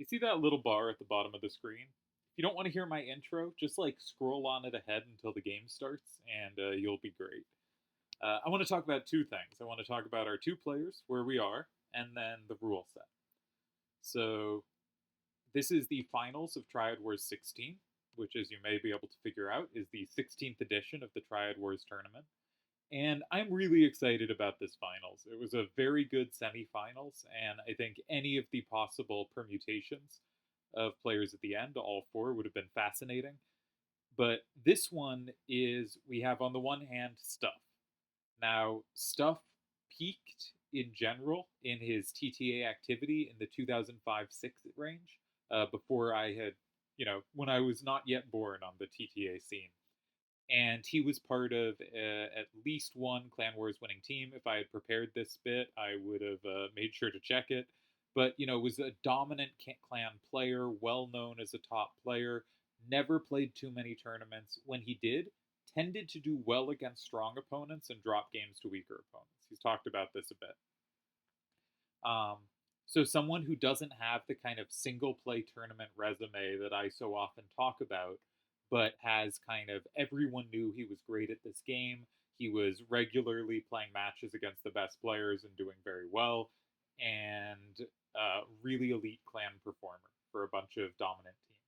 You see that little bar at the bottom of the screen? If you don't want to hear my intro, just like scroll on it ahead until the game starts, and you'll be great. I want to talk about two things. I want to talk about our two players, where we are, and then the rule set. So, this is the finals of Triad Wars 16, which, as you may be able to figure out, is the 16th edition of the Triad Wars tournament. And I'm really excited about this finals. It was a very good semifinals, and I think any of the possible permutations of players at the end, all four, would have been fascinating. But this one is we have on the one hand Stuff. Now, Stuff peaked in general in his TTA activity in the 2005-6 range, before I had, when I was not yet born on the TTA scene. And he was part of at least one Clan Wars winning team. If I had prepared this bit, I would have made sure to check it. But, was a dominant clan player, well known as a top player, never played too many tournaments. When he did, tended to do well against strong opponents and drop games to weaker opponents. He's talked about this a bit. So someone who doesn't have the kind of single play tournament resume that I so often talk about, but has kind of everyone knew he was great at this game. He was regularly playing matches against the best players and doing very well, and really elite clan performer for a bunch of dominant teams.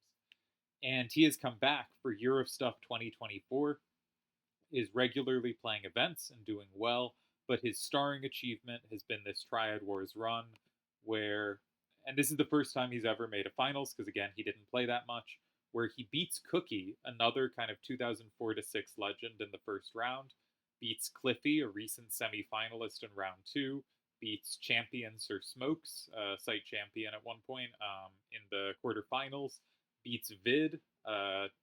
And he has come back for Year of Stuff 2024, is regularly playing events and doing well, but his starring achievement has been this Triad Wars run where, and this is the first time he's ever made a finals, because again, he didn't play that much, where he beats Cookie, another kind of 2004-6 legend in the first round, beats Cliffy, a recent semi-finalist in round two, beats champion Sir Smokes, site champion at one point, in the quarterfinals, beats Vid,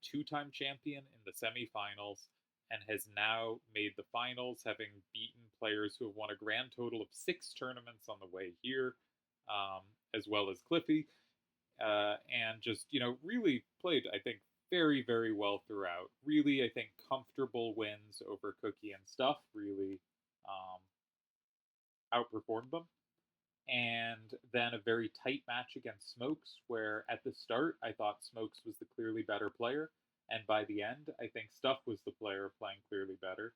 two-time champion in the semifinals, and has now made the finals, having beaten players who have won a grand total of 6 tournaments on the way here, as well as Cliffy, and just, really played, I think, very, very well throughout. Really, I think, comfortable wins over Cookie and Stuff, really outperformed them. And then a very tight match against Smokes, where at the start I thought Smokes was the clearly better player, and by the end I think Stuff was the player playing clearly better.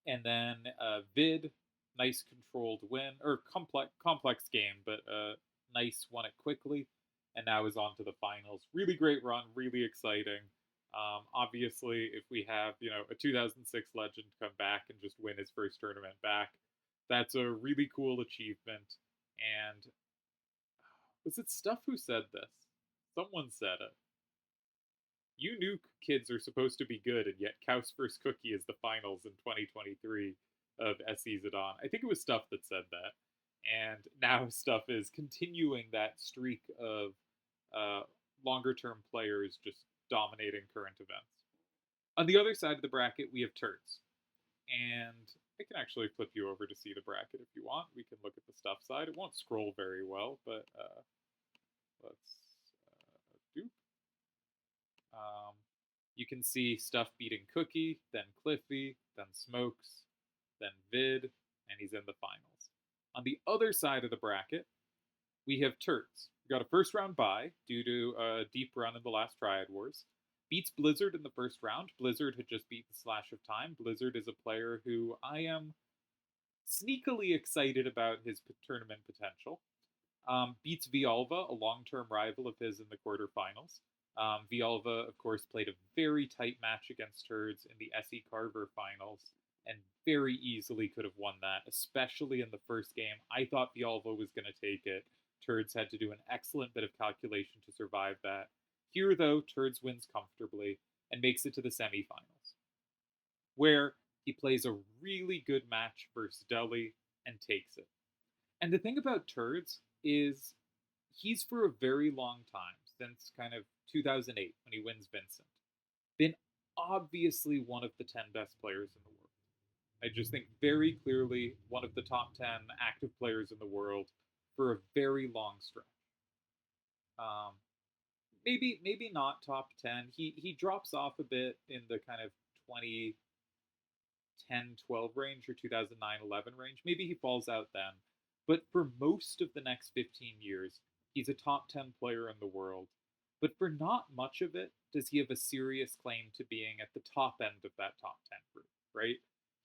And then Vid, nice controlled win, or complex game, but nice, won it quickly, and now is on to the finals. Really great run, really exciting. Obviously, if we have a 2006 legend come back and just win his first tournament back, that's a really cool achievement. And was it Stuff who said this? Someone said it. You knew kids are supposed to be good, and yet Kaus vs. Cookie is the finals in 2023 of SE Zidane. I think it was Stuff that said that. And now Stuff is continuing that streak of longer term players just dominating current events. On the other side of the bracket, we have Turdz. And I can actually flip you over to see the bracket if you want. We can look at the Stuff side. It won't scroll very well, but let's do. You can see Stuff beating Cookie, then Cliffy, then Smokes, then Vid, and he's in the finals. On the other side of the bracket, we have Turdz. We got a first round bye due to a deep run in the last Triad Wars. Beats Blizzard in the first round. Blizzard had just beaten Slash of Time. Blizzard is a player who I am sneakily excited about his tournament potential. Beats Vialva, a long-term rival of his in the quarterfinals. Vialva, of course, played a very tight match against Turdz in the SE Carver finals, and very easily could have won that, especially in the first game. I thought Vialva was going to take it. Turdz had to do an excellent bit of calculation to survive that. Here, though, Turdz wins comfortably and makes it to the semifinals, where he plays a really good match versus Deli and takes it. And the thing about Turdz is he's for a very long time, since kind of 2008 when he wins Vincent, been obviously one of the 10 best players in the world. I just think very clearly one of the top 10 active players in the world for a very long stretch. Maybe not top 10. He drops off a bit in the kind of 2010-12 range or 2009-11 range. Maybe he falls out then. But for most of the next 15 years, He's a top 10 player in the world, but for not much of it does he have a serious claim to being at the top end of that top 10 group, right?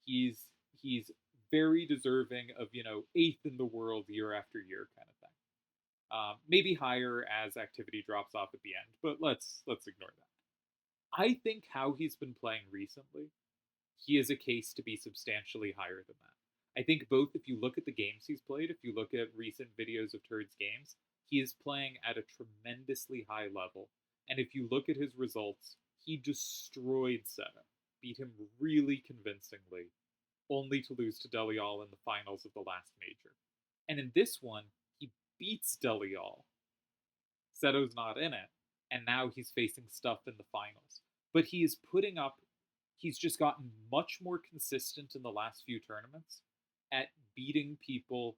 He's very deserving of, eighth in the world year after year kind of thing. Maybe higher as activity drops off at the end, but let's ignore that. I think how he's been playing recently, he is a case to be substantially higher than that. I think both if you look at the games he's played, if you look at recent videos of Turd's games, he is playing at a tremendously high level. And if you look at his results, he destroyed Seta, beat him really convincingly, only to lose to Delial in the finals of the last major. And in this one, he beats Delial. Seto's not in it, and now he's facing stuff in the finals. But he is putting up, he's just gotten much more consistent in the last few tournaments at beating people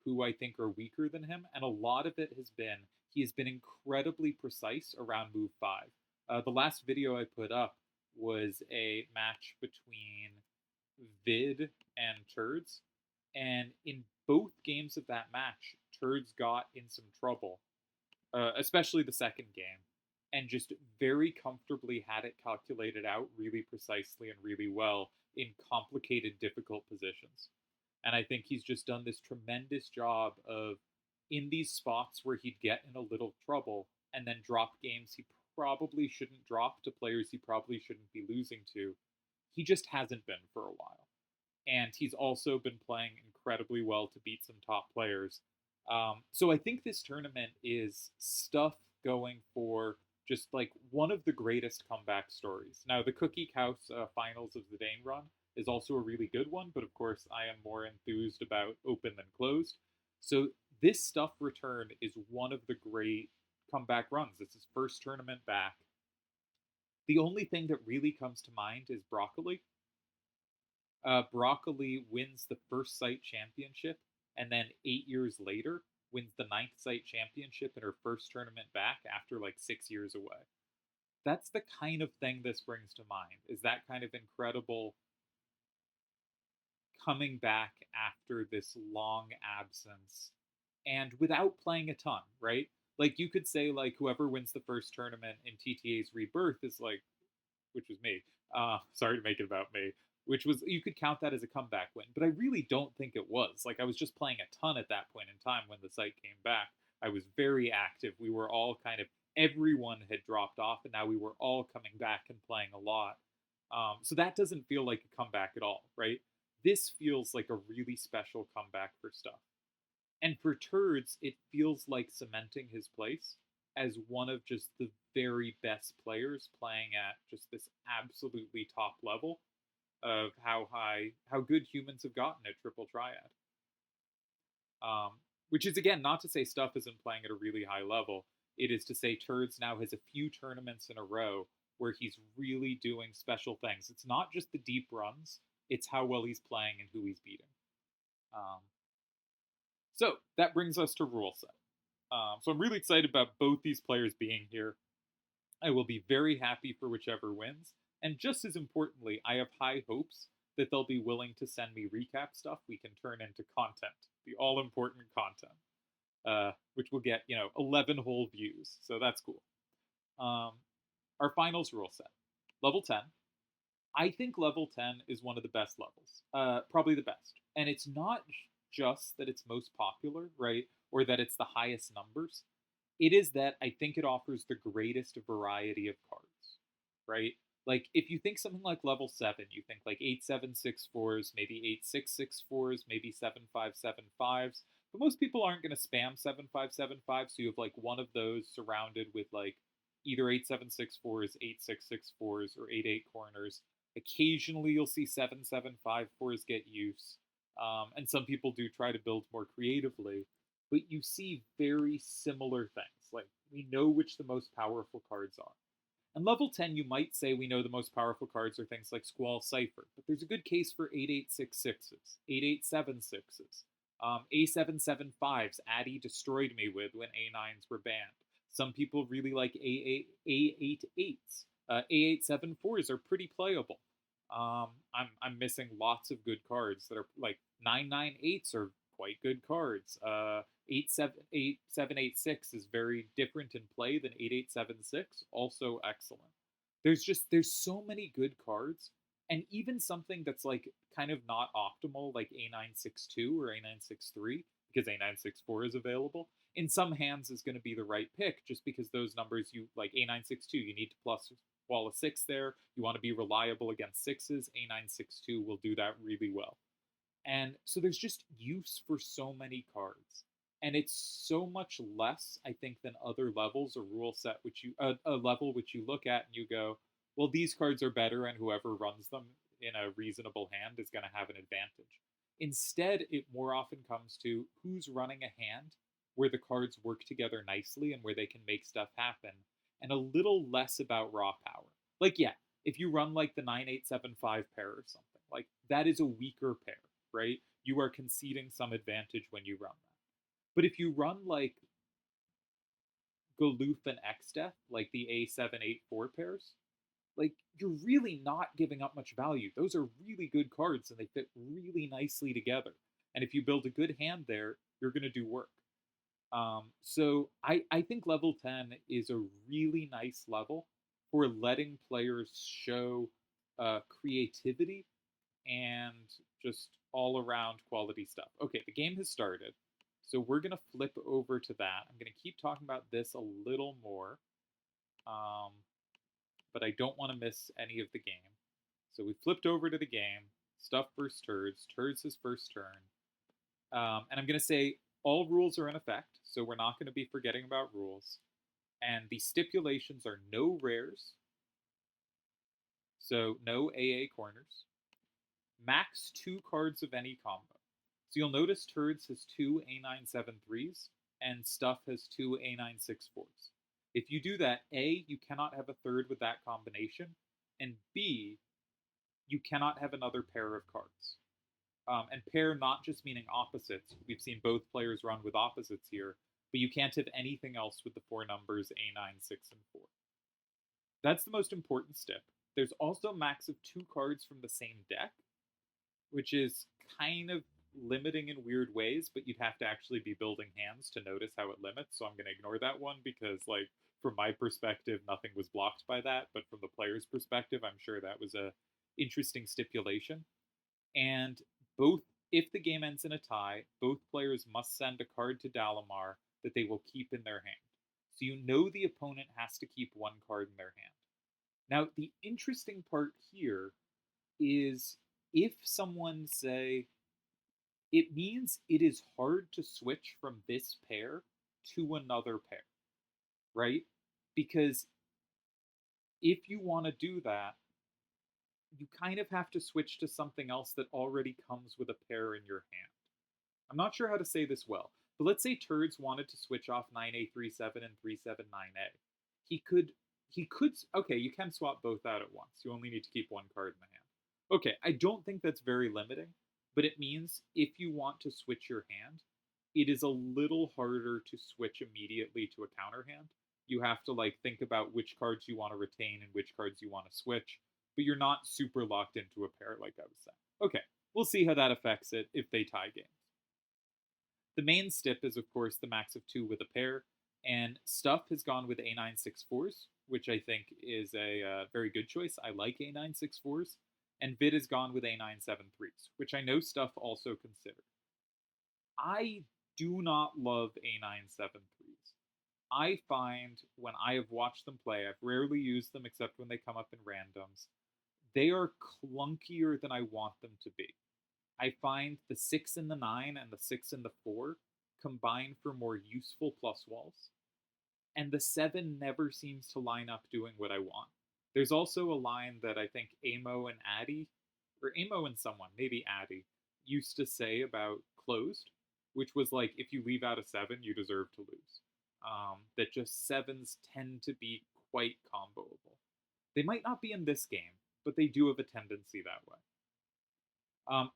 who I think are weaker than him, and a lot of it has been he has been incredibly precise around move 5. The last video I put up was a match between Vid and Turdz, and in both games of that match, Turdz got in some trouble, especially the second game, and just very comfortably had it calculated out really precisely and really well in complicated, difficult positions. And I think he's just done this tremendous job of, in these spots where he'd get in a little trouble and then drop games he probably shouldn't drop to players he probably shouldn't be losing to, he just hasn't been for a while. And he's also been playing incredibly well to beat some top players. So I think this tournament is stuff going for just like one of the greatest comeback stories. Now, the Cookie House finals of the Dane run is also a really good one, but of course, I am more enthused about open than closed. So this stuff return is one of the great comeback runs. It's his first tournament back. The only thing that really comes to mind is Broccoli. Broccoli wins the first site championship, and then 8 years later wins the ninth site championship in her first tournament back after like 6 years away. That's the kind of thing this brings to mind, is that kind of incredible coming back after this long absence and without playing a ton, right? Like you could say like whoever wins the first tournament in TTA's Rebirth is like, which was me. Sorry to make it about me. Which was, you could count that as a comeback win, but I really don't think it was. Like I was just playing a ton at that point in time when the site came back. I was very active. We were all kind of, everyone had dropped off, and now we were all coming back and playing a lot. So that doesn't feel like a comeback at all, right? This feels like a really special comeback for stuff. And for Turdz, it feels like cementing his place as one of just the very best players playing at just this absolutely top level of how good humans have gotten at Triple Triad. Which is, again, not to say Stuff isn't playing at a really high level. It is to say Turdz now has a few tournaments in a row where he's really doing special things. It's not just the deep runs, it's how well he's playing and who he's beating. So that brings us to rule set. So I'm really excited about both these players being here. I will be very happy for whichever wins. And just as importantly, I have high hopes that they'll be willing to send me recap stuff we can turn into content, the all-important content, which will get, 11 whole views. So that's cool. Our finals rule set. Level 10. I think level 10 is one of the best levels. Probably the best. And it's not just that it's most popular, right? Or that it's the highest numbers. It is that I think it offers the greatest variety of cards, right? Like, if you think something like level 7, you think like 8-7-6-4s, maybe 8-6-6-4s, maybe 7-5-7-5s. But most people aren't going to spam 7-5-7-5, so you have like one of those surrounded with like either 8-7-6-4s, 8-6-6-4s, or 8-8 corners. Occasionally you'll see 7-7-5-4s get use. And some people do try to build more creatively. But you see very similar things. Like, we know which the most powerful cards are. And level 10, you might say we know the most powerful cards are things like Squall Cypher, but there's a good case for 8-8-6-6s, 8-8-7-6s, A7-7-5s Addy destroyed me with when A9s were banned. Some people really like A8-8s. A8-7-4s are pretty playable. I'm missing lots of good cards that are like 9-9-8s are quite good cards. 786 is very different in play than 8876, also excellent. There's so many good cards, and even something that's like kind of not optimal, like A962 or A963, because A964 is available, in some hands is going to be the right pick, just because those numbers, you like A962, you need to plus wall a 6 there. You want to be reliable against 6s. A962 will do that really well. And so there's just use for so many cards. And it's so much less, I think, than other levels or rule set, which a level which you look at and you go, well, these cards are better, and whoever runs them in a reasonable hand is going to have an advantage. Instead, it more often comes to who's running a hand where the cards work together nicely and where they can make stuff happen, and a little less about raw power. Like, yeah, if you run like the 9875 pair or something, like that is a weaker pair, right? You are conceding some advantage when you run that. But if you run like Galoof and X-Death, like the A784 pairs, like you're really not giving up much value. Those are really good cards and they fit really nicely together. And if you build a good hand there, you're going to do work. So I think level 10 is a really nice level for letting players show creativity and just all around quality stuff. Okay, the game has started. So we're going to flip over to that. I'm going to keep talking about this a little more, but I don't want to miss any of the game. So we flipped over to the game. Stuff versus Turdz. Turdz his first turn. And I'm going to say all rules are in effect, so we're not going to be forgetting about rules. And the stipulations are no rares, so no AA corners. Max 2 cards of any combo. So you'll notice Turdz has 2 A973s, and Stuff has 2 A964s. If you do that, A, you cannot have a third with that combination, and B, you cannot have another pair of cards. And pair not just meaning opposites. We've seen both players run with opposites here, but you can't have anything else with the 4 numbers A9, 6, and 4. That's the most important step. There's also max of 2 cards from the same deck, which is kind of limiting in weird ways, but you'd have to actually be building hands to notice how it limits, so I'm going to ignore that one because, like, from my perspective, nothing was blocked by that, but from the player's perspective, I'm sure that was a interesting stipulation. And both, if the game ends in a tie, both players must send a card to Dalamar that they will keep in their hand. So you know the opponent has to keep 1 card in their hand. Now, the interesting part here is if someone say, it means it is hard to switch from this pair to another pair, right? Because if you want to do that, you kind of have to switch to something else that already comes with a pair in your hand. I'm not sure how to say this well, but let's say Turdz wanted to switch off 9A37 and 379A. Okay, you can swap both out at once. You only need to keep 1 card in the hand. Okay, I don't think that's very limiting, but it means if you want to switch your hand, it is a little harder to switch immediately to a counter hand. You have to like think about which cards you want to retain and which cards you want to switch, but you're not super locked into a pair like I was saying. Okay, we'll see how that affects it if they tie games. The main stip is, of course, the max of 2 with a pair, and Stuff has gone with A964s, which I think is a very good choice. I like A964s, and Vid has gone with A973s, which I know Stuff also considered. I do not love A973s. I find when I have watched them play, I've rarely used them except when they come up in randoms, they are clunkier than I want them to be. I find the 6 and the 9 and the 6 and the 4 combine for more useful plus walls, and the 7 never seems to line up doing what I want. There's also a line that I think Amo and Addy, or Amo and someone, maybe Addy, used to say about closed, which was like, if you leave out a 7, you deserve to lose. That just 7s tend to be quite comboable. They might not be in this game, but they do have a tendency that way.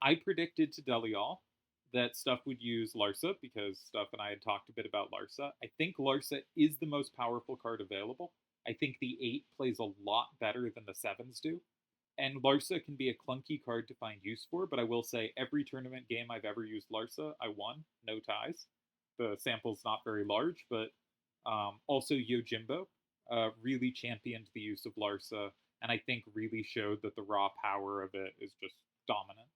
I predicted to Delial that Stuff would use Larsa because Stuff and I had talked a bit about Larsa. I think Larsa is the most powerful card available. I think the 8 plays a lot better than the 7s do. And Larsa can be a clunky card to find use for, but I will say every tournament game I've ever used Larsa, I won, no ties. the sample's not very large, but also Yojimbo really championed the use of Larsa, and I think really showed that the raw power of it is just dominant.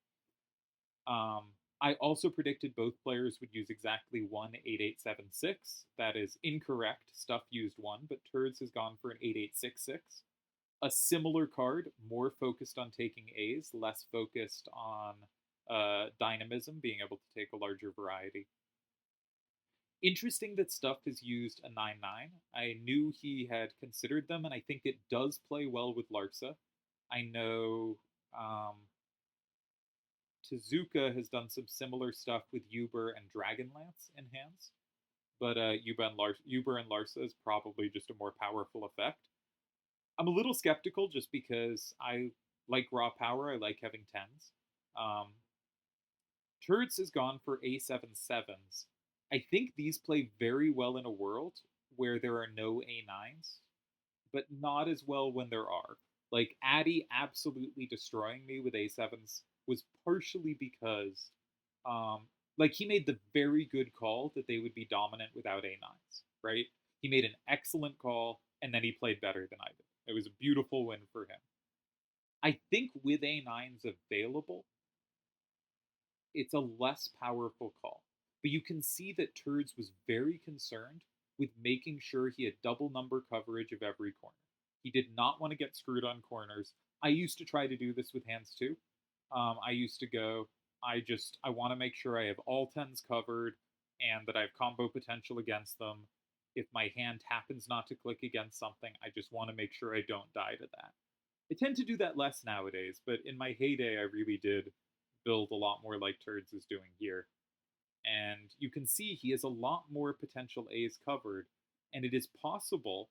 Um, I also predicted both players would use exactly 18876. That is incorrect. Stuff used one, but Turdz has gone for an 8866. A similar card, more focused on taking A's, less focused on dynamism, being able to take a larger variety. Interesting that Stuff has used a 9-9. I knew he had considered them, and I think it does play well with Larsa. I know Tezuka has done some similar stuff with Uber and Dragonlance in hands, but Uber and Larsa is probably just a more powerful effect. I'm a little skeptical just because I like raw power. I like having tens. Um, Turdz has gone for A7-7s. I think these play very well in a world where there are no A9s, but not as well when there are. Like, Addy absolutely destroying me with A7s was partially because, um, like, he made the very good call that they would be dominant without A9s, right? He made an excellent call, and then he played better than I did. It was a beautiful win for him. I think with A9s available, it's a less powerful call. But you can see that Turdz was very concerned with making sure he had double number coverage of every corner. He did not want to get screwed on corners. I used to try to do this with hands too. I used to go, I want to make sure I have all tens covered and that I have combo potential against them. If my hand happens not to click against something, I just want to make sure I don't die to that. I tend to do that less nowadays, but in my heyday, I really did build a lot more like Turdz is doing here. And you can see he has a lot more potential A's covered, and it is possible,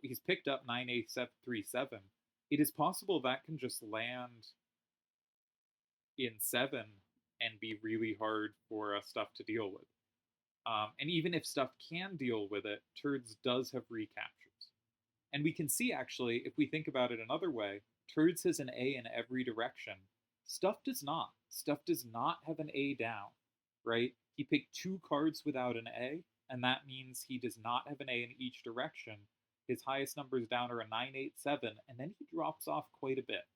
he's picked up 9A737. It is possible that can just land in 7 and be really hard for Stuff to deal with. And even if Stuff can deal with it, Turdz does have recaptures. And we can see, actually, if we think about it another way, Turdz has an A in every direction. Stuff does not. Stuff does not have an A down, right? He picked 2 cards without an A, and that means he does not have an A in each direction. His highest numbers down are a 9-8-7, and then he drops off quite a bit.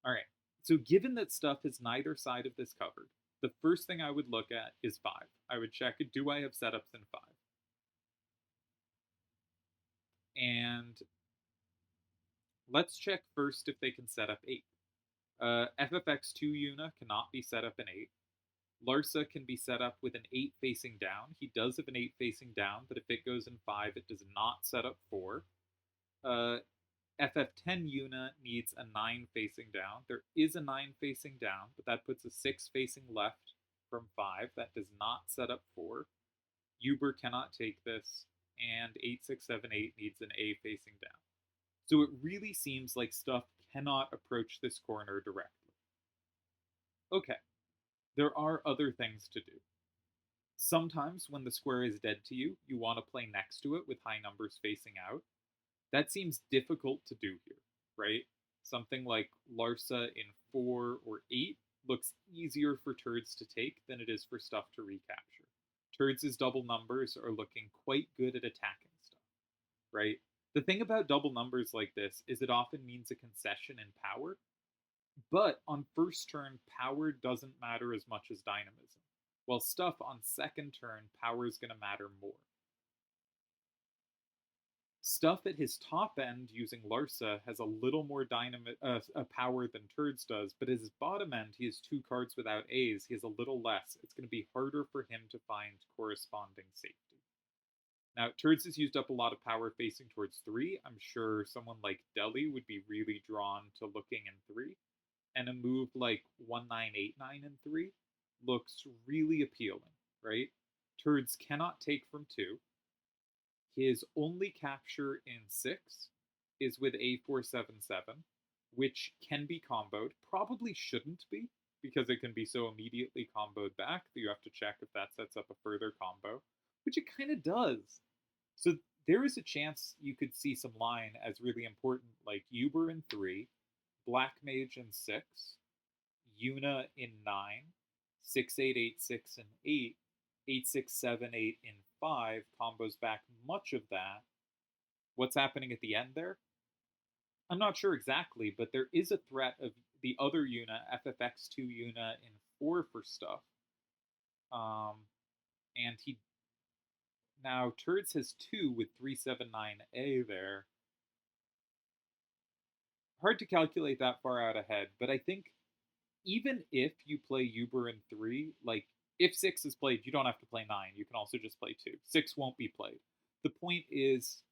All right, so given that Stuff has neither side of this covered, the first thing I would look at is 5. I would check, do I have setups in 5? And let's check first if they can set up 8. FFX2 Yuna cannot be set up in 8. Larsa can be set up with an 8 facing down. He does have an 8 facing down, but if it goes in 5, it does not set up 4. FF10 Yuna needs a 9 facing down. There is a 9 facing down, but that puts a 6 facing left from 5. That does not set up 4. Uber cannot take this, and 8678 needs an A facing down. So it really seems like Stuff cannot approach this corner directly. Okay, there are other things to do. Sometimes when the square is dead to you, you want to play next to it with high numbers facing out. That seems difficult to do here, right? Something like Larsa in 4 or 8 looks easier for Turdz to take than it is for Stuff to recapture. Turdz' double numbers are looking quite good at attacking Stuff, right? The thing about double numbers like this is it often means a concession in power, but on first turn, power doesn't matter as much as dynamism, while Stuff on second turn, power is going to matter more. Stuff at his top end using Larsa has a little more power than Turdz does, but at his bottom end, he has 2 cards without A's. He has a little less. It's going to be harder for him to find corresponding safety. Now, Turdz has used up a lot of power facing towards 3. I'm sure someone like Delhi would be really drawn to looking in 3. And a move like 1989 in 3 looks really appealing, right? Turdz cannot take from 2. His only capture in 6 is with A477, which can be comboed. Probably shouldn't be, because it can be so immediately comboed back that you have to check if that sets up a further combo, which it kind of does. So there is a chance you could see some line as really important, like Uber in 3, Black Mage in 6, Yuna in 9, 6886 in 8, 8, 6, 7, 8 in 5 combos back much of that. What's happening at the end there? I'm not sure exactly, but there is a threat of the other Una, FFX2 Una in 4 for stuff. And he now Turdz has 2 with 379A there. Hard to calculate that far out ahead, but I think even if you play Uber in 3, like if 6 is played, you don't have to play 9. You can also just play 2. 6 won't be played. The point is,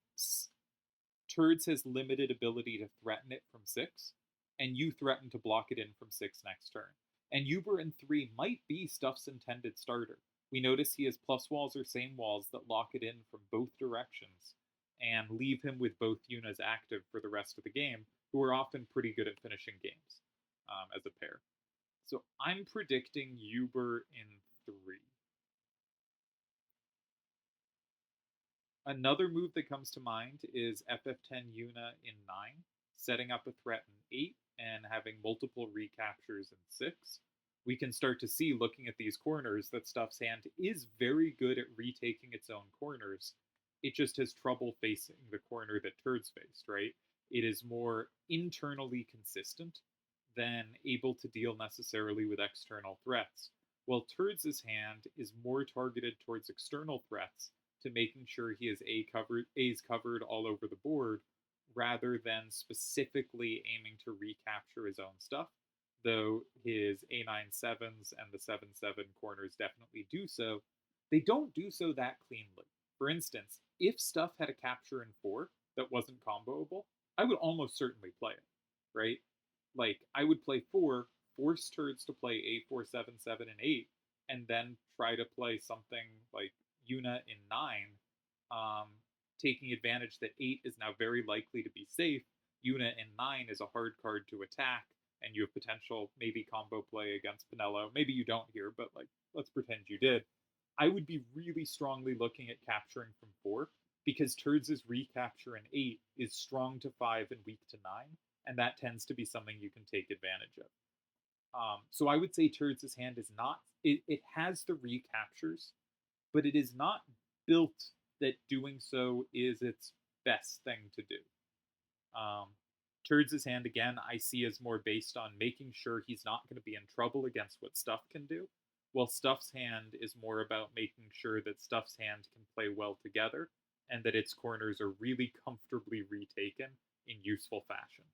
Turdz has limited ability to threaten it from 6, and you threaten to block it in from 6 next turn. And Uber in 3 might be Stuff's intended starter. We notice he has plus walls or same walls that lock it in from both directions and leave him with both Unas active for the rest of the game, who are often pretty good at finishing games as a pair. So I'm predicting Uber in 3. Another move that comes to mind is FF10 Una in 9, setting up a threat in 8 and having multiple recaptures in 6. We can start to see, looking at these corners, that Stuff's hand is very good at retaking its own corners. It just has trouble facing the corner that Turdz faced, right? It is more internally consistent than able to deal necessarily with external threats, while Turdz's hand is more targeted towards external threats to making sure he has A's covered all over the board, rather than specifically aiming to recapture his own stuff, though his A9-7s and the 7-7 corners definitely do so. They don't do so that cleanly. For instance, if Stuff had a capture in 4 that wasn't comboable, I would almost certainly play it, right? Like, I would play 4, force Turdz to play A4, 7, 7, and 8, and then try to play something like Una in 9, taking advantage that 8 is now very likely to be safe. Una in 9 is a hard card to attack, and you have potential maybe combo play against Pinello. Maybe you don't here, but like, let's pretend you did. I would be really strongly looking at capturing from 4, because Turdz's recapture in 8 is strong to 5 and weak to 9, and that tends to be something you can take advantage of. So I would say Turdz's hand is not, it has the recaptures, but it is not built that doing so is its best thing to do. Turdz's hand, again, I see as more based on making sure he's not going to be in trouble against what Stuff can do, while Stuff's hand is more about making sure that Stuff's hand can play well together, and that its corners are really comfortably retaken in useful fashion.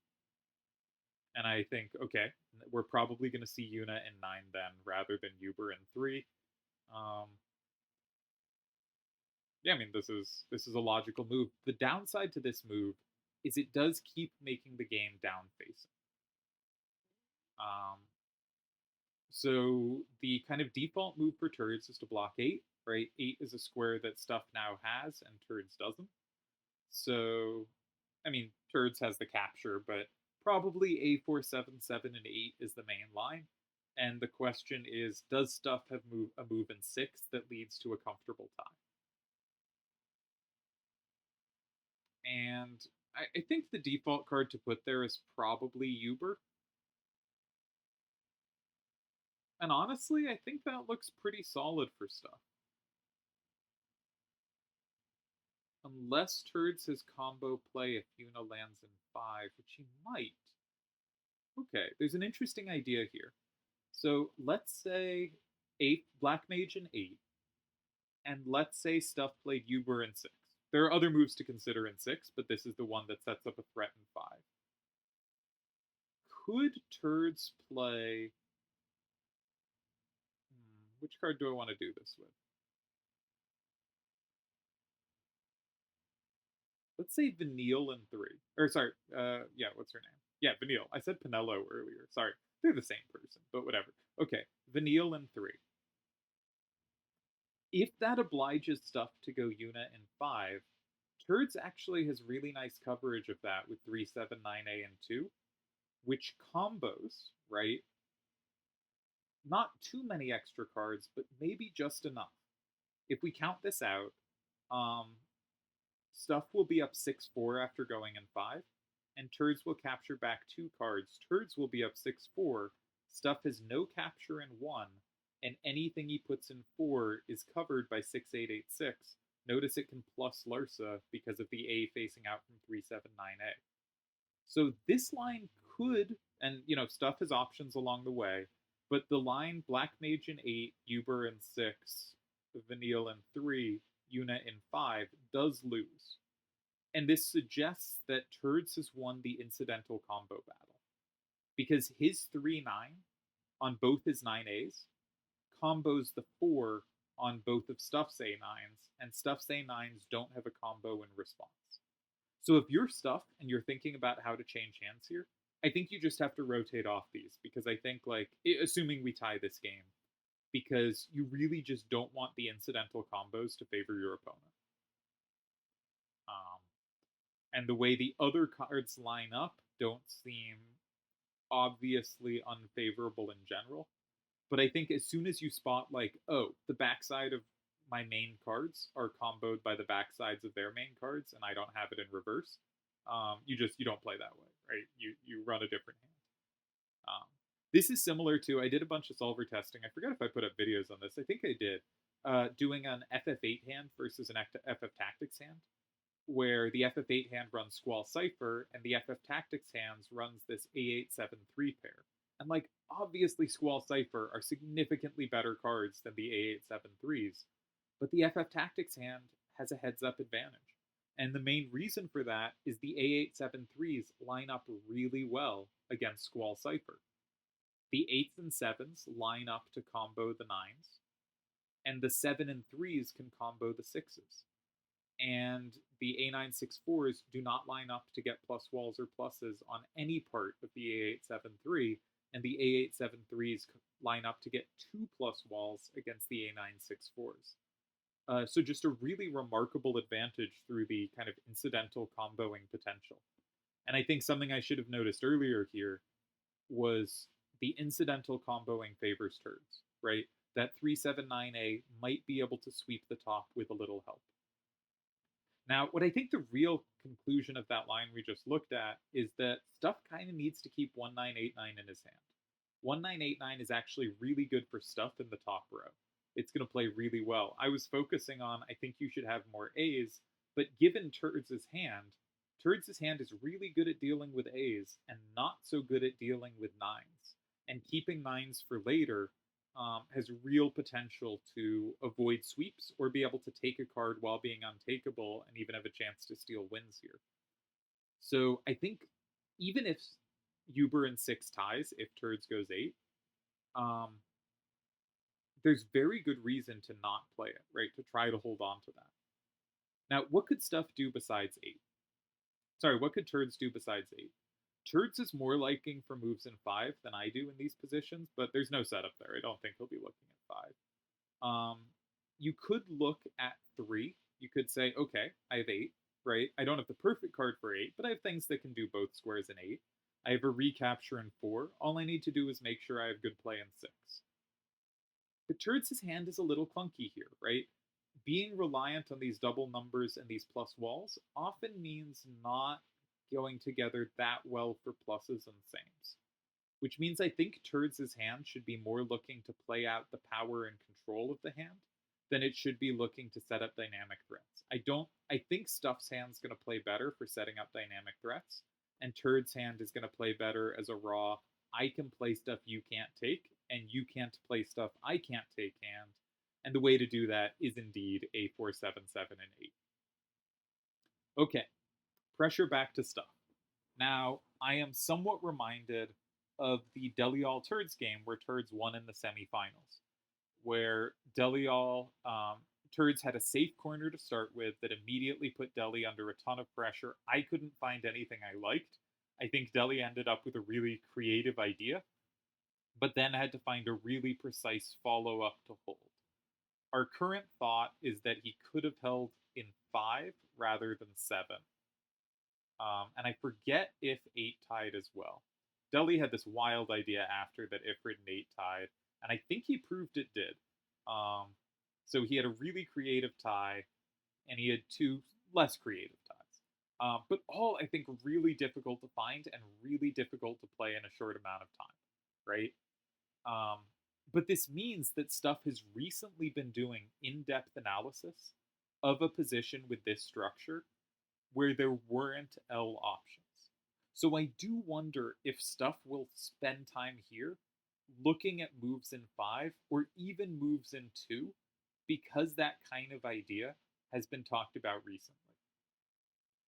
And I think, okay, we're probably going to see Una in 9 then, rather than Uber in 3. Yeah, I mean, this is a logical move. The downside to this move is it does keep making the game down facing. So the kind of default move for Turdz is to block 8, right? 8 is a square that Stuff now has, and Turdz doesn't. So, I mean, Turdz has the capture, but probably A4, 7, 7, and 8 is the main line. And the question is, does Stuff have a move in 6 that leads to a comfortable tie? And I think the default card to put there is probably Uber. And honestly, I think that looks pretty solid for Stuff. Unless Turdz has combo play if Una lands in 5, which he might. Okay, there's an interesting idea here. So let's say 8 Black Mage in 8, and let's say Stuff played Uber in 6. There are other moves to consider in 6, but this is the one that sets up a threat in 5. Could Turdz play... which card do I want to do this with? Let's say Vanille in 3. Or sorry, yeah, what's her name? Yeah, Vanille. I said Pinello earlier. Sorry. They're the same person, but whatever. Okay, Vanille in 3. If that obliges Stuff to go Una in 5, Turdz actually has really nice coverage of that with 3, 7, 9A, and 2, which combos, right? Not too many extra cards, but maybe just enough. If we count this out, Stuff will be up 6-4 after going in 5, and Turdz will capture back 2 cards. Turdz will be up 6-4. Stuff has no capture in 1, and anything he puts in 4 is covered by 6886. Notice it can plus Larsa because of the A facing out from 379A. So this line could, and stuff has options along the way, but the line Black Mage in 8, Uber in 6, Vanille in 3, Una in 5 does lose. And this suggests that Turdz has won the incidental combo battle. Because his 3-9 on both his 9As combos the 4 on both of Stuff's A9s, and Stuff's A9s don't have a combo in response. So if you're Stuff and you're thinking about how to change hands here, I think you just have to rotate off these, because I think, assuming we tie this game, because you really just don't want the incidental combos to favor your opponent. And the way the other cards line up don't seem obviously unfavorable in general. But I think as soon as you spot, the backside of my main cards are comboed by the backsides of their main cards, and I don't have it in reverse, you don't play that way, right? You run a different hand. This is similar to, I did a bunch of solver testing. I forget if I put up videos on this. I think I did. Doing an FF8 hand versus an FF Tactics hand, where the FF8 hand runs Squall Cipher, and the FF Tactics hands runs this A8-7-3 pair. And, obviously Squall Cipher are significantly better cards than the A8-7-3s, but the FF Tactics hand has a heads-up advantage. And the main reason for that is the A8-7-3s line up really well against Squall Cipher. The 8s and 7s line up to combo the 9s, and the 7 and 3s can combo the 6s. And the A964s do not line up to get plus walls or pluses on any part of the A873, and the A873s line up to get 2 plus walls against the A964s. So just a really remarkable advantage through the kind of incidental comboing potential. And I think something I should have noticed earlier here was the incidental comboing favors Turdz, right? That 379A might be able to sweep the top with a little help. Now, what I think the real conclusion of that line we just looked at is that Stuff kind of needs to keep 1989 in his hand. 1989 is actually really good for Stuff in the top row. It's going to play really well. I was focusing on, I think you should have more A's, but given Turdz's hand is really good at dealing with A's and not so good at dealing with 9s. And keeping 9s for later has real potential to avoid sweeps or be able to take a card while being untakeable and even have a chance to steal wins here. So I think even if Uber in 6 ties, if Turdz goes 8, there's very good reason to not play it, right? To try to hold on to that. Now, what could Stuff do besides 8? Sorry, what could Turdz do besides 8? Turdz is more liking for moves in 5 than I do in these positions, but there's no setup there. I don't think he'll be looking at 5. You could look at 3. You could say, okay, I have 8, right? I don't have the perfect card for 8, but I have things that can do both squares in 8. I have a recapture in 4. All I need to do is make sure I have good play in 6. But Turdz's hand is a little clunky here, right? Being reliant on these double numbers and these plus walls often means not going together that well for pluses and sames. Which means I think Turdz's hand should be more looking to play out the power and control of the hand than it should be looking to set up dynamic threats. I think Stuff's hand's going to play better for setting up dynamic threats, and Turd's hand is going to play better as a raw, I can play stuff you can't take, and you can't play stuff I can't take hand. And the way to do that is indeed a 4-7-7 and 8. Okay, pressure back to Stuff. Now, I am somewhat reminded of the Delial Turdz game where Turdz won in the semifinals, where Turdz had a safe corner to start with that immediately put Deli under a ton of pressure. I couldn't find anything I liked. I think Deli ended up with a really creative idea, but then had to find a really precise follow-up to hold. Our current thought is that he could have held in 5 rather than 7. And I forget if 8 tied as well. Deli had this wild idea after that Ifrit and 8 tied, and I think he proved it did. So he had a really creative tie, and he had 2 less creative ties. But all, I think, really difficult to find and really difficult to play in a short amount of time, right? But this means that stuff has recently been doing in depth analysis of a position with this structure where there weren't L options. So I do wonder if stuff will spend time here looking at moves in 5 or even moves in 2 because that kind of idea has been talked about recently.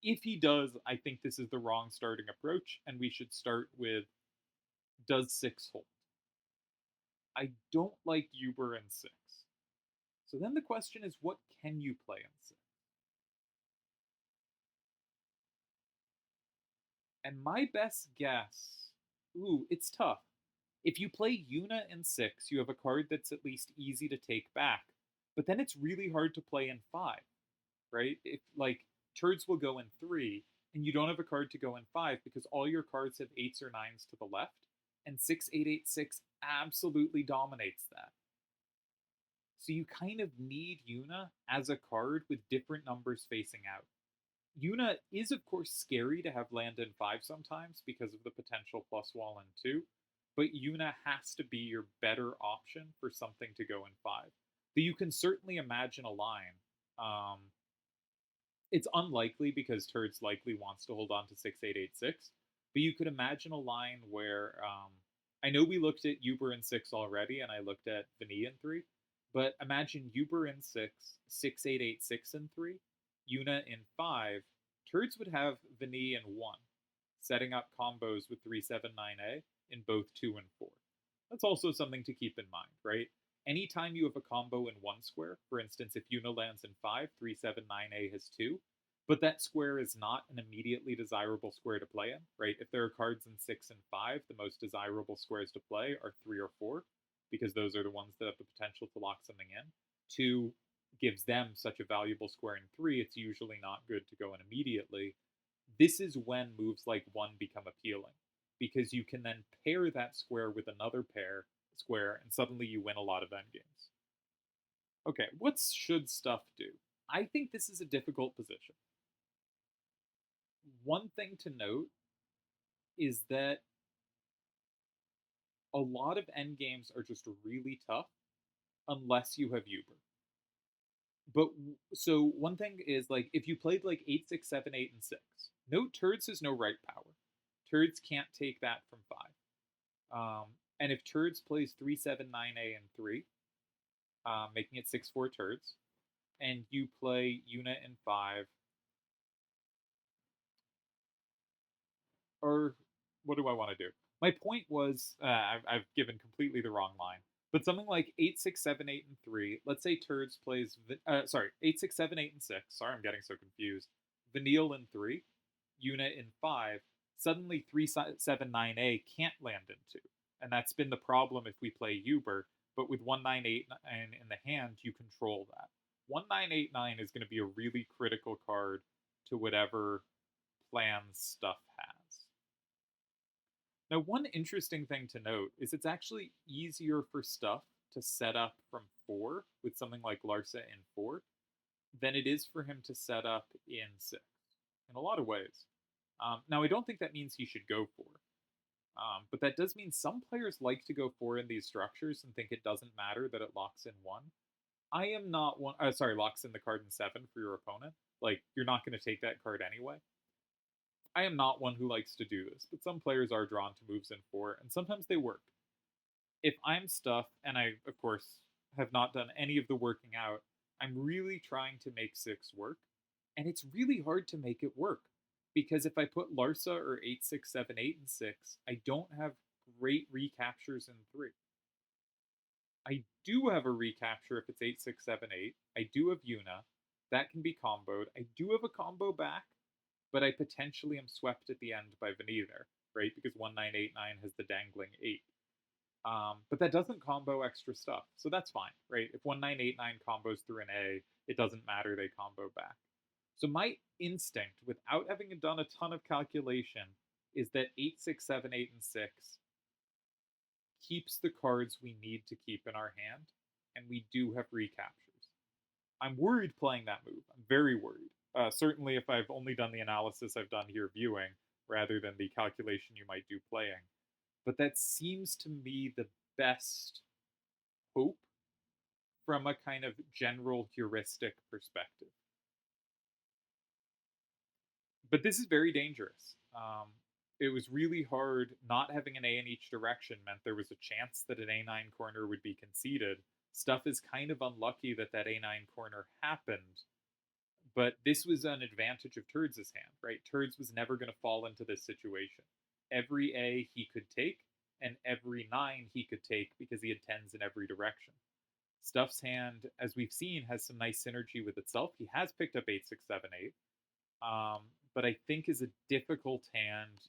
If he does, I think this is the wrong starting approach, and we should start with does 6 hold? I don't like Uber in 6. So then the question is, what can you play in 6? And my best guess, ooh, it's tough. If you play Yuna in 6, you have a card that's at least easy to take back, but then it's really hard to play in 5, right? If like Turdz will go in 3, and you don't have a card to go in 5 because all your cards have 8s or 9s to the left, and 6886 absolutely dominates that. So you kind of need Yuna as a card with different numbers facing out. Yuna is, of course, scary to have land in 5 sometimes because of the potential plus wall in 2, but Yuna has to be your better option for something to go in 5. But you can certainly imagine a line. It's unlikely because Turdz likely wants to hold on to 6886, but you could imagine a line where I know we looked at Uber in 6 already, and I looked at Vinny in 3, but imagine Uber in 6, 6886 in 3, Yuna in 5. Turdz would have Vinny in 1, setting up combos with 379A in both 2 and 4. That's also something to keep in mind, right? Anytime you have a combo in 1 square, for instance, if Yuna lands in 5, 379A has 2, but that square is not an immediately desirable square to play in, right? If there are cards in 6 and 5, the most desirable squares to play are 3 or 4, because those are the ones that have the potential to lock something in. 2 gives them such a valuable square in 3, it's usually not good to go in immediately. This is when moves like 1 become appealing, because you can then pair that square with another pair square, and suddenly you win a lot of endgames. Okay, what should stuff do? I think this is a difficult position. One thing to note is that a lot of endgames are just really tough unless you have Uber. But so one thing is like if you played like 8, 6, 7, 8, and 6, no Turdz has no right power. Turdz can't take that from 5. And if Turdz plays 3, 7, 9A and 3, making it 6, 4 Turdz, and you play Yuna in 5, or what do I want to do? My point was, I've given completely the wrong line, but something like 8, 6, 7, 8, and 3. Let's say Turdz plays, 8, 6, 7, 8, and 6. Sorry, I'm getting so confused. Vanille in 3, Yuna in 5. Suddenly 3, 7, 9A can't land in 2. And that's been the problem if we play Uber, but with 1989 in the hand, you control that. 1989 is going to be a really critical card to whatever plans stuff has. Now, one interesting thing to note is it's actually easier for stuff to set up from 4 with something like Larsa in 4 than it is for him to set up in 6, in a lot of ways. Now, I don't think that means he should go 4. But that does mean some players like to go 4 in these structures and think it doesn't matter that it locks in 1. I am not one. Locks in the card in 7 for your opponent. Like, you're not going to take that card anyway. I am not one who likes to do this, but some players are drawn to moves in 4, and sometimes they work. If I'm stuff, and I, of course, have not done any of the working out, I'm really trying to make 6 work, and it's really hard to make it work. Because if I put Larsa or 8, 6, 7, 8, and 6, I don't have great recaptures in 3. I do have a recapture if it's 8, 6, 7, 8. I do have Yuna. That can be comboed. I do have a combo back, but I potentially am swept at the end by Vanille there, right? Because 1989 has the dangling 8. But that doesn't combo extra stuff, so that's fine, right? If 1989 combos through an A, it doesn't matter, they combo back. So my instinct, without having done a ton of calculation, is that 8, 6, 7, 8, and 6 keeps the cards we need to keep in our hand, and we do have recaptures. I'm worried playing that move. I'm very worried. Certainly if I've only done the analysis I've done here viewing, rather than the calculation you might do playing. But that seems to me the best hope from a kind of general heuristic perspective. But this is very dangerous. It was really hard. Not having an A in each direction meant there was a chance that an A9 corner would be conceded. Stuff is kind of unlucky that that A9 corner happened, but this was an advantage of Turd's hand, right? Turdz was never going to fall into this situation. Every A he could take, and every 9 he could take because he had 10s in every direction. Stuff's hand, as we've seen, has some nice synergy with itself. He has picked up 8, 6, 7, 8, but I think is a difficult hand,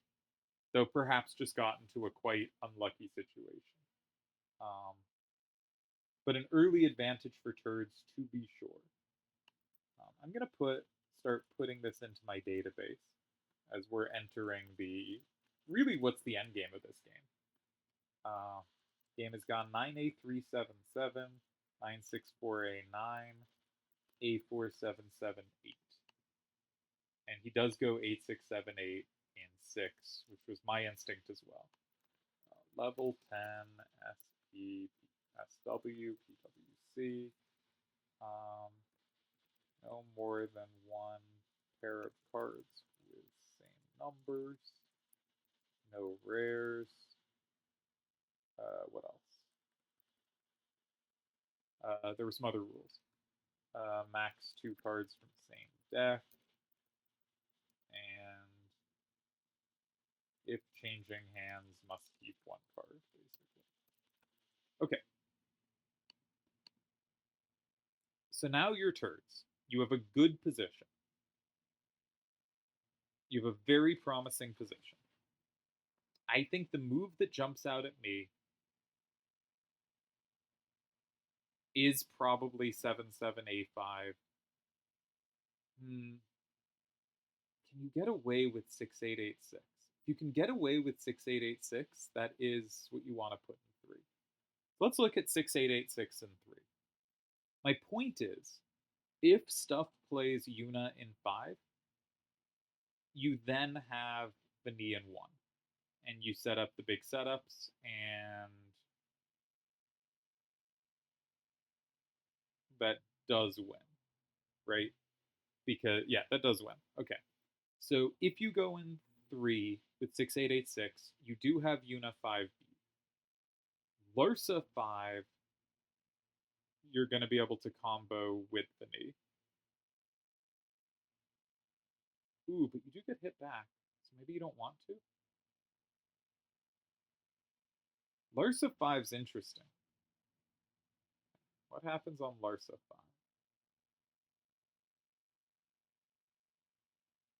though perhaps just got into a quite unlucky situation. Um, but an early advantage for Turdz to be sure. I'm gonna start putting this into my database as we're entering the really what's the end game of this game. Game has gone 9A377, 964A9, A4778. And he does go 8678 in 6, which was my instinct as well. Level 10, SP, SW, PWC. No more than one pair of cards with same numbers. No rares. What else? There were some other rules. Max 2 cards from the same deck. And if changing hands, must keep 1 card, basically. Okay. So now you're Turdz. You have a good position. You have a very promising position. I think the move that jumps out at me is probably 7-7-A5. Can you get away with 6-8-8-6? If you can get away with 6-8-8-6, that is what you want to put in 3. Let's look at 6-8-8-6 and 3. My point is, if stuff plays Yuna in 5, you then have the knee in 1. And you set up the big setups, and that does win, right? Because, yeah, that does win. Okay. So if you go in 3 with 6-8-8-6, you do have Yuna 5B. Larsa 5, you're going to be able to combo with the knee. Ooh, but you do get hit back, so maybe you don't want to. Larsa 5's interesting. What happens on Larsa 5?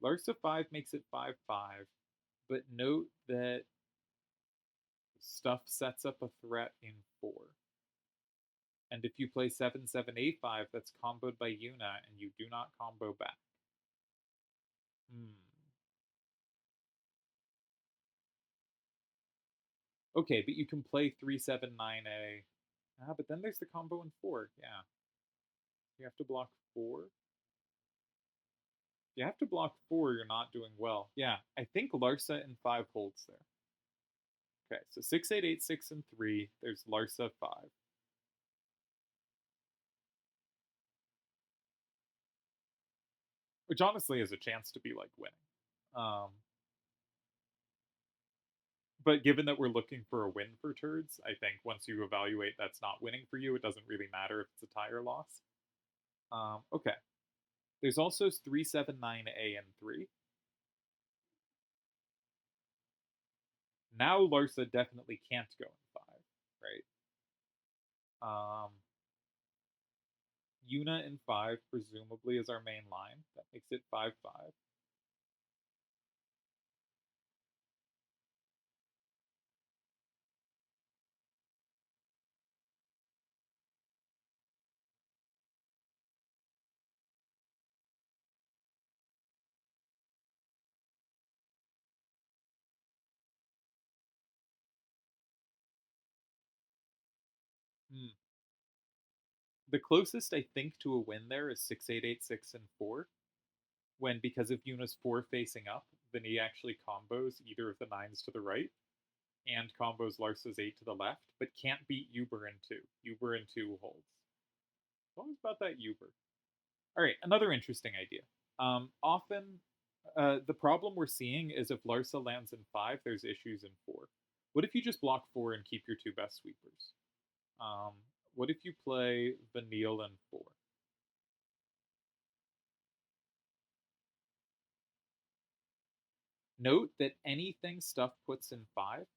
Larsa 5 makes it 5-5, but note that stuff sets up a threat in 4. And if you play 7-7-A5, that's comboed by Yuna, and you do not combo back. Okay, but you can play 3-7-9-A. But then there's the combo in 4, yeah. You have to block 4? You have to block 4, you're not doing well. Yeah, I think Larsa in 5 holds there. Okay, so 6-8-8-6 and 3, there's Larsa 5. Which honestly has a chance to be like winning. But given that we're looking for a win for Turdz, I think once you evaluate that's not winning for you, it doesn't really matter if it's a tie or loss. Okay. There's also 3-7-9-A and 3. Now Larsa definitely can't go in 5, right? Yuna in 5 presumably is our main line. That makes it 5-5. The closest I think to a win there is 6-8-8-6 and 4. When, because of Yuna's 4 facing up, the knee actually combos either of the 9s to the right. and combos Larsa's 8 to the left, but can't beat Uber in 2. Uber in 2 holds. What was about that Uber? All right, another interesting idea. Often, the problem we're seeing is if Larsa lands in 5, there's issues in 4. What if you just block 4 and keep your 2 best sweepers? Um, what if you play Vanille in 4? Note that anything stuff puts in 5,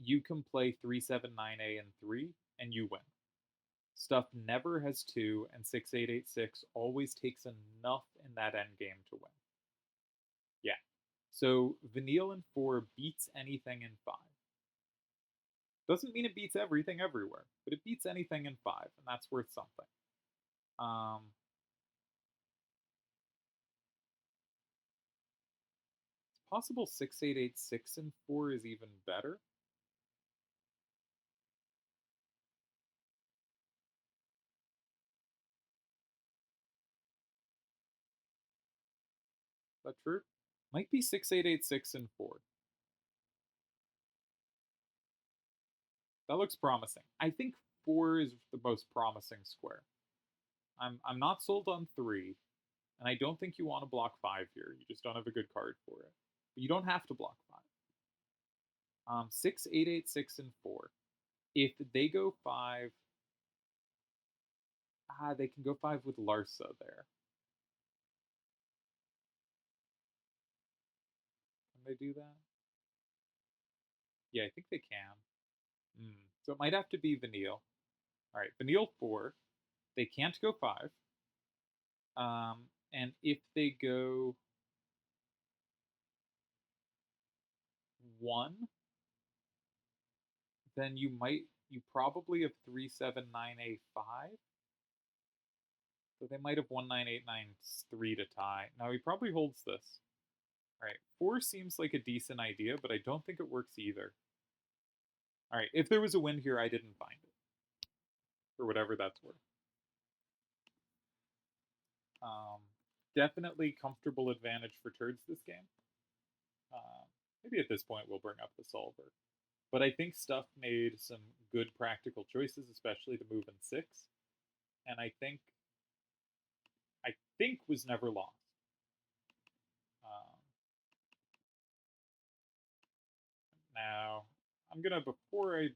you can play 379A in 3, and you win. Stuff never has 2, and 6886 always takes enough in that endgame to win. Yeah. So Vanille in 4 beats anything in 5. Doesn't mean it beats everything everywhere, but it beats anything in 5, and that's worth something. It's possible 6886 in 4 is even better. Is that true? Might be 6886 in 4. That looks promising. I think 4 is the most promising square. I'm not sold on 3, and I don't think you want to block 5 here. You just don't have a good card for it. But you don't have to block 5. 6886 and 4. If they go 5, they can go 5 with Larsa there. Can they do that? Yeah, I think they can. So it might have to be Vanille. All right, Vanille 4. They can't go 5. And if they go 1, then you probably have 379A5. So they might have 19893 to tie. Now he probably holds this. All right, 4 seems like a decent idea, but I don't think it works either. All right, if there was a win here, I didn't find it. For whatever that's worth. Definitely comfortable advantage for Turdz this game. Maybe at this point we'll bring up the solver. But I think Stuff made some good practical choices, especially to move in 6. And I think was never lost. Now, I'm gonna, before I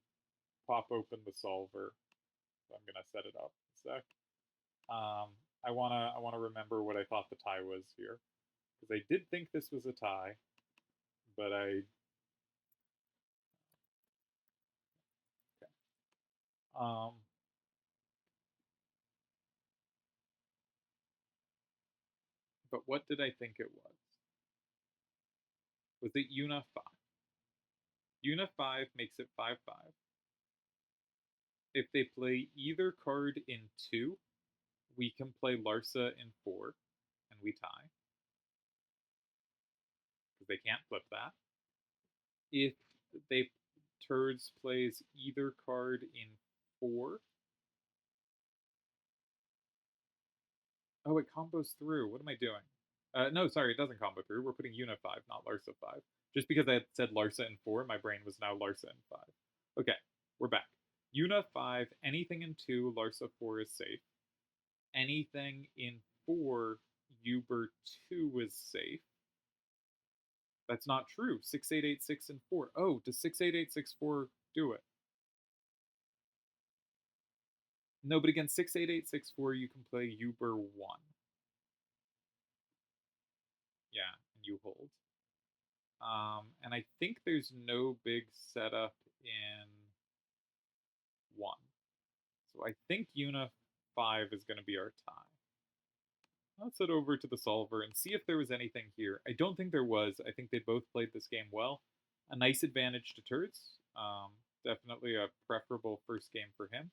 pop open the solver, so I'm gonna set it up a sec. I wanna remember what I thought the tie was here, because I did think this was a tie, but okay. But what did I think it was? Was it Una 5? Una 5 makes it 5/5. If they play either card in 2, we can play Larsa in 4, and we tie. Because they can't flip that. If they Turdz plays either card in 4. Oh, it combos through. What am I doing? No, sorry, it doesn't combo through. We're putting Una 5, not Larsa 5. Just because I had said Larsa in 4, my brain was now Larsa in 5. Okay, we're back. Una 5, anything in 2, Larsa 4 is safe. Anything in 4, Uber 2 is safe. That's not true. 6886 and 4. Oh, does 68864 do it? No, but against 68864, you can play Uber 1. Yeah, and you hold. And I think there's no big setup in 1. So I think Una 5 is going to be our tie. Let's head over to the solver and see if there was anything here. I don't think there was. I think they both played this game well. A nice advantage to Turdz. Definitely a preferable first game for him.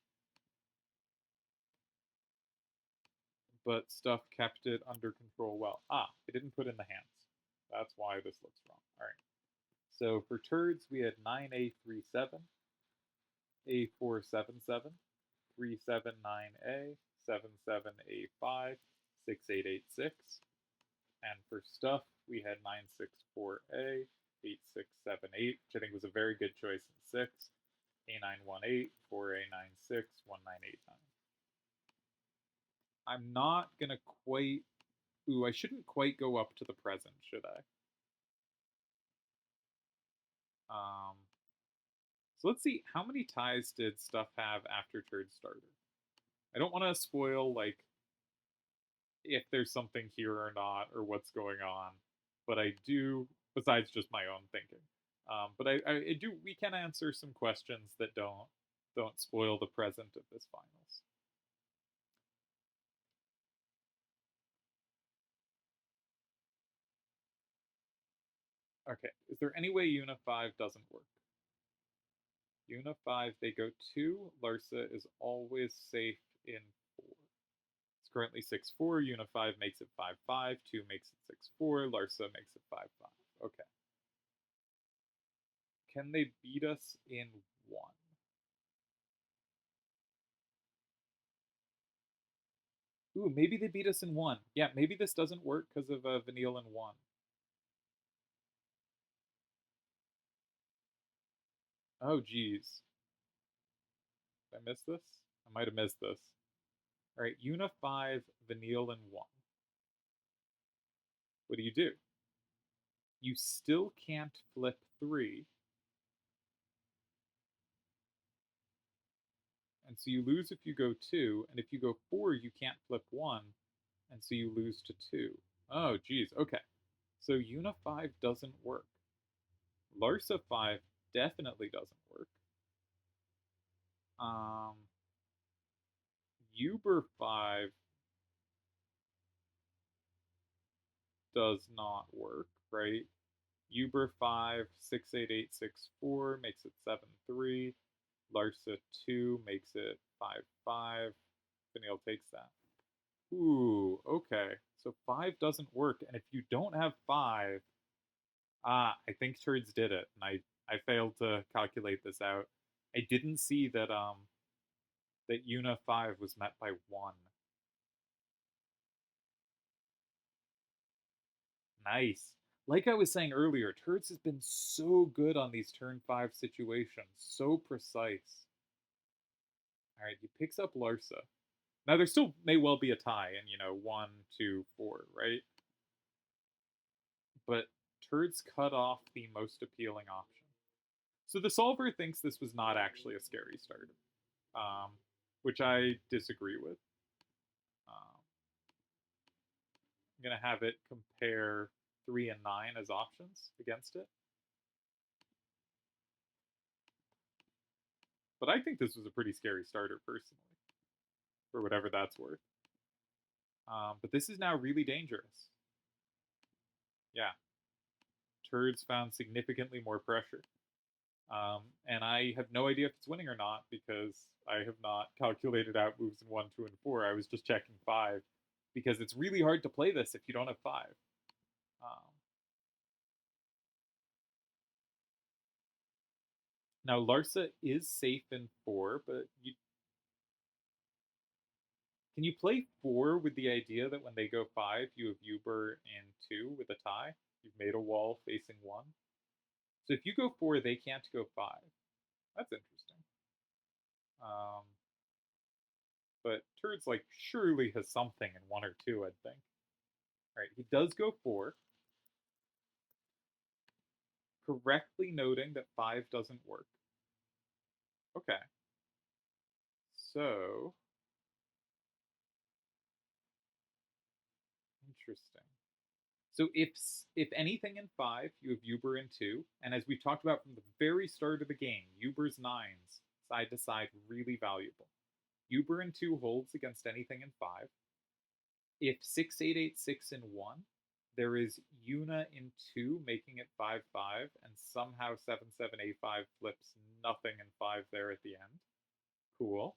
But Stuff kept it under control well. It didn't put in the hands. That's why this looks wrong. All right. So for Turdz, we had 9A37, A477, 379A, 77A5, 6886. And for Stuff, we had 964A, 8, 6, 7, 8, which I think was a very good choice in 6. A918, 4A96, 1989. I'm not gonna quite. Ooh, I shouldn't quite go up to the present, should I? So let's see, how many ties did stuff have after Turdz started? I don't want to spoil, like, if there's something here or not, or what's going on, but I do, besides just my own thinking. But I do, we can answer some questions that don't spoil the present of this finals. Okay, is there any way Una 5 doesn't work? Una 5, they go 2. Larsa is always safe in 4. It's currently 6-4. Una 5 makes it 5-5. 2 makes it 6-4. Larsa makes it 5-5. Okay. Can they beat us in 1? Ooh, maybe they beat us in 1. Yeah, maybe this doesn't work because of Vanille in 1. Oh, geez. Did I miss this? I might have missed this. All right, Una 5, Vanille in 1. What do? You still can't flip 3. And so you lose if you go 2, and if you go 4, you can't flip 1, and so you lose to 2. Oh, geez. Okay. So Una 5 doesn't work. Larsa 5 definitely doesn't work. Uber 5 does not work, right? Uber 5, 68864 makes it 7-3. Larsa 2 makes it 5-5. Vanille takes that. Ooh, okay. So 5 doesn't work, and if you don't have 5, I think Turdz did it, and I failed to calculate this out. I didn't see that that Una 5 was met by 1. Nice. Like I was saying earlier, Turdz has been so good on these turn 5 situations, so precise. All right, he picks up Larsa. Now there still may well be a tie in, 1, 2, 4, right? But Turdz cut off the most appealing option. So the solver thinks this was not actually a scary starter, um, which I disagree with. I'm going to have it compare 3 and 9 as options against it. But I think this was a pretty scary starter, personally, for whatever that's worth. But this is now really dangerous. Yeah. Turdz found significantly more pressure. And I have no idea if it's winning or not because I have not calculated out moves in 1, 2, and 4. I was just checking 5 because it's really hard to play this if you don't have 5. Now, Larsa is safe in 4, but can you play 4 with the idea that when they go 5, you have Uber in 2 with a tie? You've made a wall facing 1. So if you go 4, they can't go 5. That's interesting. But Turdz, like, surely has something in 1 or 2, I'd think. All right, he does go 4, correctly noting that 5 doesn't work. Okay. So, interesting. So if anything in 5, you have Uber in 2, and as we've talked about from the very start of the game, Uber's 9s, side to side, really valuable. Uber in 2 holds against anything in 5. If 6886 in 1, there is Una in 2, making it 5-5, and somehow 77A5 flips nothing in 5 there at the end. Cool.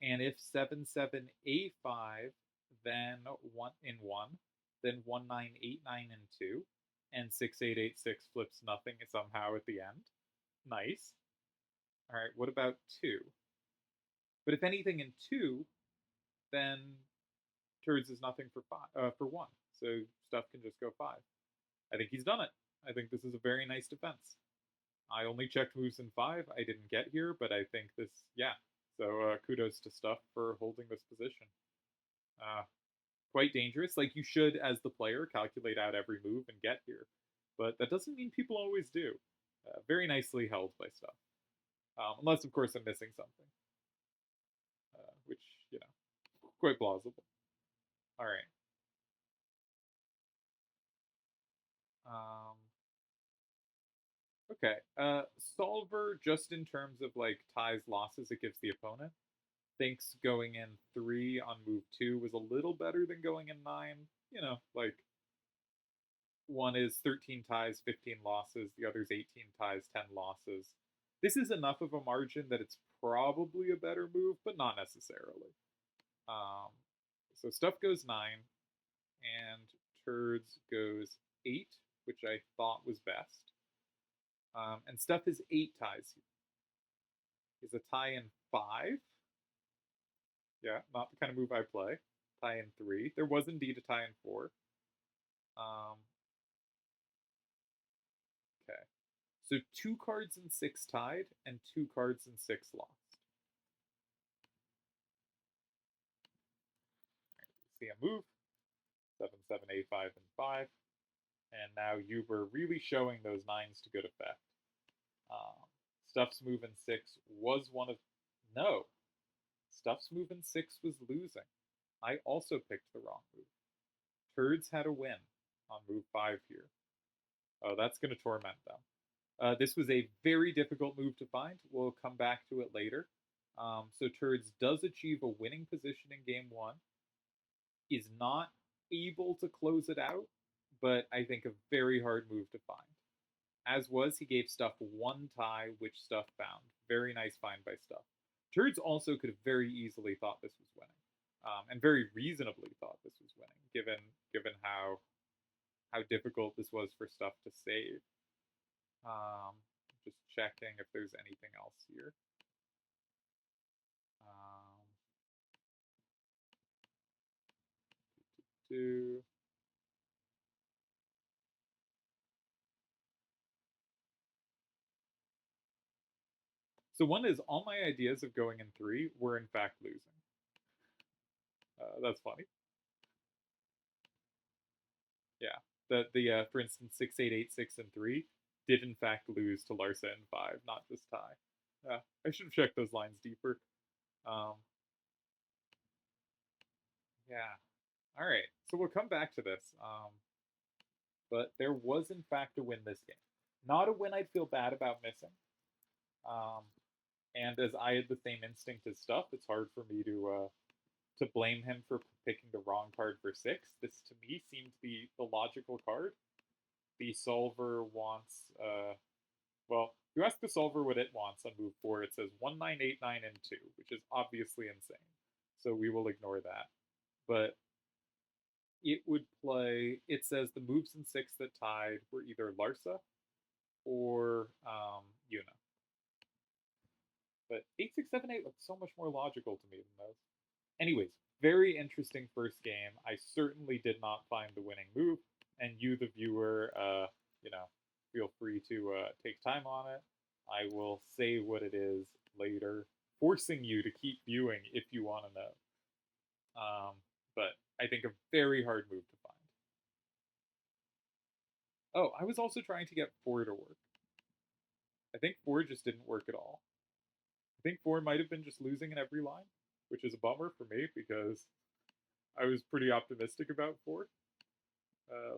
And if 77A5, then 1 in 1, then 1989 in 2, and 6886 flips nothing somehow at the end. Nice. All right, what about 2? But if anything in 2, then Turdz is nothing for 1, so stuff can just go 5. I think he's done it. I think this is a very nice defense. I only checked moves in 5. I didn't get here, but I think this, yeah. So kudos to Stuff for holding this position. Quite dangerous. Like, you should, as the player, calculate out every move and get here. But that doesn't mean people always do. Very nicely held by Stuff. Unless, of course, I'm missing something. Which, you know, quite plausible. All right. Okay. Solver, just in terms of like ties, losses it gives the opponent, thinks going in 3 on move 2 was a little better than going in 9. You know, like one is 13 ties, 15 losses, the other's 18 ties, 10 losses. This is enough of a margin that it's probably a better move, but not necessarily. So Stuff goes 9, and Turdz goes 8, which I thought was best. And Stuff is 8 ties. Is a tie in 5. Yeah, not the kind of move I play. Tie in 3. There was indeed a tie in 4. Okay. So 2 cards in 6 tied, and 2 cards in 6 lost. Right, see a move. 7, 7, 8, 5, and 5. And now you were really showing those 9s to good effect. Stuff's move in 6 was one of... No. Stuff's move in 6 was losing. I also picked the wrong move. Turdz had a win on move 5 here. Oh, that's going to torment them. This was a very difficult move to find. We'll come back to it later. So Turdz does achieve a winning position in game 1. Is not able to close it out, but I think a very hard move to find. As was, he gave Stuff 1 tie, which Stuff found. Very nice find by Stuff. Turdz also could have very easily thought this was winning, and very reasonably thought this was winning, given how difficult this was for Stuff to save. Just checking if there's anything else here. So one is, all my ideas of going in 3 were in fact losing. That's funny. Yeah. The for instance, 6, 8, 8, 6, and 3 did in fact lose to Larsa in 5, not just tie. Yeah, I should have checked those lines deeper. Yeah. All right. So we'll come back to this. But there was in fact a win this game. Not a win I'd feel bad about missing. And as I had the same instinct as Stuff, it's hard for me to blame him for picking the wrong card for 6. This, to me, seemed to be the logical card. The solver wants, well, you ask the solver what it wants on move 4. It says 1, 9, 8, 9, and 2, which is obviously insane. So we will ignore that. But it would play, it says the moves in 6 that tied were either Larsa or Yuna. But 8, 6, 7, 8 looks so much more logical to me than those. Anyways, very interesting first game. I certainly did not find the winning move, and you, the viewer, you know, feel free to take time on it. I will say what it is later, forcing you to keep viewing if you want to know. But I think a very hard move to find. Oh, I was also trying to get 4 to work. I think 4 just didn't work at all. I think 4 might have been just losing in every line, which is a bummer for me because I was pretty optimistic about 4.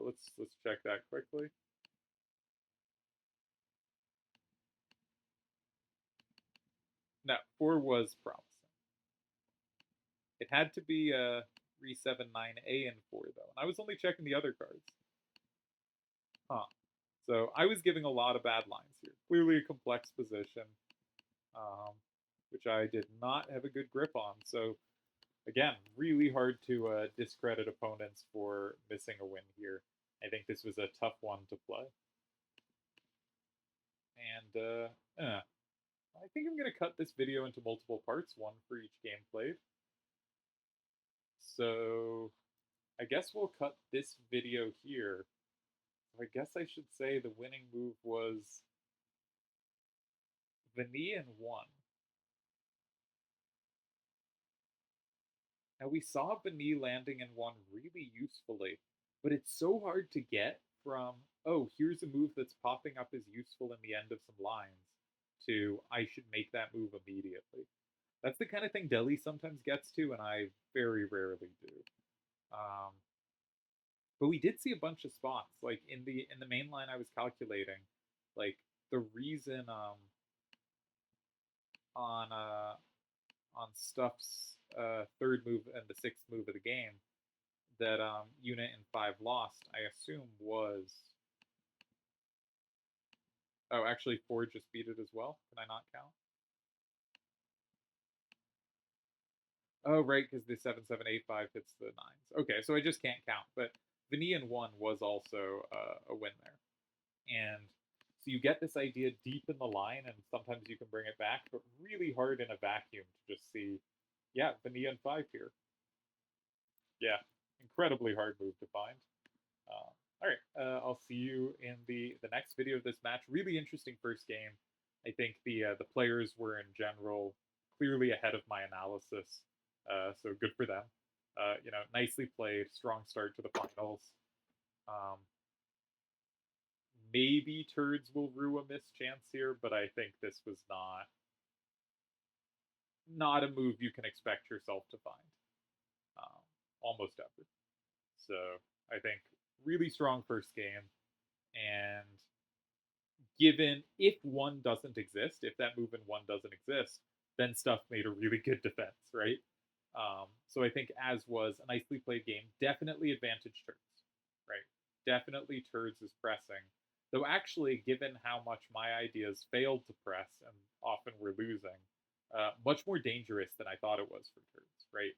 Let's check that quickly. No, 4 was promising. It had to be 3, 7, 9A and 4 though, and I was only checking the other cards. Huh. So I was giving a lot of bad lines here. Clearly a complex position, which I did not have a good grip on. So again, really hard to discredit opponents for missing a win here. I think this was a tough one to play. And I think I'm going to cut this video into multiple parts, one for each game played. So I guess we'll cut this video here Or I guess I should say the winning move was Vini in 1. Now we saw Vini landing in 1 really usefully, but it's so hard to get from, oh, here's a move that's popping up as useful in the end of some lines, to I should make that move immediately. That's the kind of thing Delhi sometimes gets to, and I very rarely do. Um, but we did see a bunch of spots, like in the main line I was calculating, like the reason on on Stuff's third move and the sixth move of the game that Unit in 5 lost, I assume was. Oh, actually, 4 just beat it as well. Can I not count? Oh, right, because the 7-7-8-5 hits the 9s. Okay, so I just can't count. But Vinian 1 was also a win there. And so you get this idea deep in the line, and sometimes you can bring it back, but really hard in a vacuum to just see, yeah, Vinian 5 here. Yeah, incredibly hard move to find. All right, I'll see you in the next video of this match. Really interesting first game. I think the players were in general clearly ahead of my analysis, so good for them. Nicely played, strong start to the finals. Um, maybe Turdz will rue a missed chance here, but I think this was not a move you can expect yourself to find, almost ever. So I think really strong first game, and given if 1 doesn't exist, if that move in 1 doesn't exist, then Stuff made a really good defense, right? So I think as was a nicely played game, definitely advantage Turdz, right? Definitely Turdz is pressing. Though actually, given how much my ideas failed to press and often were losing, much more dangerous than I thought it was for Turdz, right?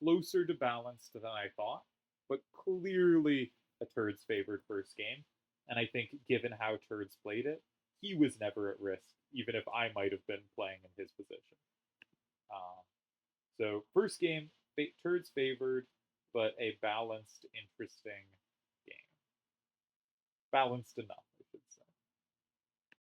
Closer to balanced than I thought, but clearly a Turdz favored first game. And I think given how Turdz played it, he was never at risk, even if I might have been playing in his position. So first game, Turdz favored, but a balanced, interesting game. Balanced enough.